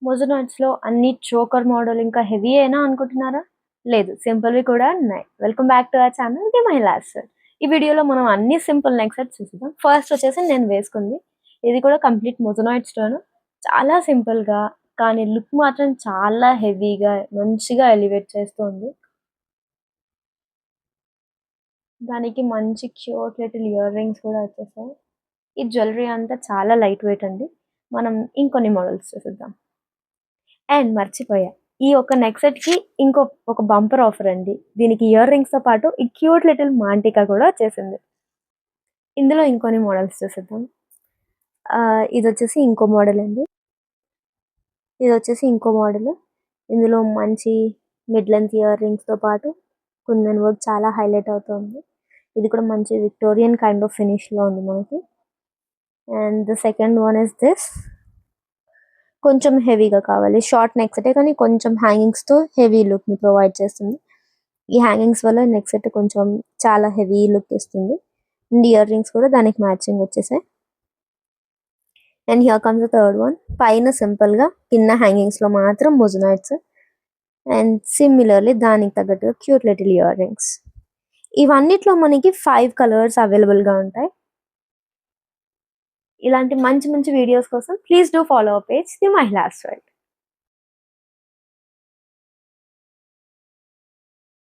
మొజోనైట్స్‌లో అన్ని choker model ఇంకా heavy అయినా అనుకుంటున్నారా? లేదు, సింపుల్‌వి కూడా ఉన్నాయి. Welcome back to our channel the మహిళా స్టైల్. ఈ వీడియోలో మనం అన్ని సింపుల్ నెక్ సెట్స్ చూద్దాం. ఫస్ట్ వచ్చేసి నేను వేసుకుంది. ఇది కూడా కంప్లీట్ మొజోనైట్ స్టోన్. చాలా సింపుల్‌గా కానీ లుక్ మాత్రం చాలా హెవీగా మంచిగా ఎలివేట్ చేస్తుంది. దానికి మంచి క్యూట్ లిటిల్ ఇయర్ రింగ్స్ కూడా వచ్చేసాయి. ఈ జ్యువెలరీ అంతా చాలా లైట్ వెయిట్ అండి. మనం ఇంకొన్ని మోడల్స్ చూసేద్దాం. అండ్ మర్చిపోయా. ఈ ఒక్క నెక్ సెట్‌కి ఒక బంపర్ ఆఫర్ అండి. దీనికి ఇయర్ రింగ్స్‌తో పాటు ఈ క్యూట్ లిటిల్ మాంటికా కూడా వచ్చేసింది. ఇందులో ఇంకొన్ని మోడల్స్ చూసేద్దాం. ఇదొచ్చేసి ఇంకో మోడల్ అండి. ఇదొచ్చేసి ఇంకో మోడల్. ఇందులో మంచి మిడ్ లెంత్ ఇయర్ రింగ్స్‌తో పాటు కుందన్ వర్క్ చాలా హైలైట్ అవుతుంది. ఇది కూడా మంచి విక్టోరియన్ కైండ్ ఆఫ్ ఫినిష్‌లో ఉంది మనకి. And the second one is this. కొంచెం హెవీగా కావాలి. షార్ట్ నెక్ సెటే కానీ కొంచెం హ్యాంగింగ్స్‌తో హెవీ లుక్‌ని ప్రొవైడ్ చేస్తుంది. ఈ హ్యాంగింగ్స్ వల్ల నెక్ సెట్ కొంచెం చాలా హెవీ లుక్ ఇస్తుంది. అండ్ ఇయర్ రింగ్స్ కూడా దానికి మ్యాచింగ్ వచ్చేసాయి. And here comes the third one. పైన సింపుల్‌గా కింద హ్యాంగింగ్స్‌లో మాత్రం మొజోనైట్స్. అండ్ సిమిలర్లీ దానికి తగ్గట్టుగా క్యూట్ లిటిల్ ఇయర్ రింగ్స్. ఇవన్నిట్లో మనకి 5 కలర్స్ అవైలబుల్‌గా ఉంటాయి. ఇలాంటి మంచి మంచి వీడియోస్ కోసం please do follow our page the మహిళా స్టైల్.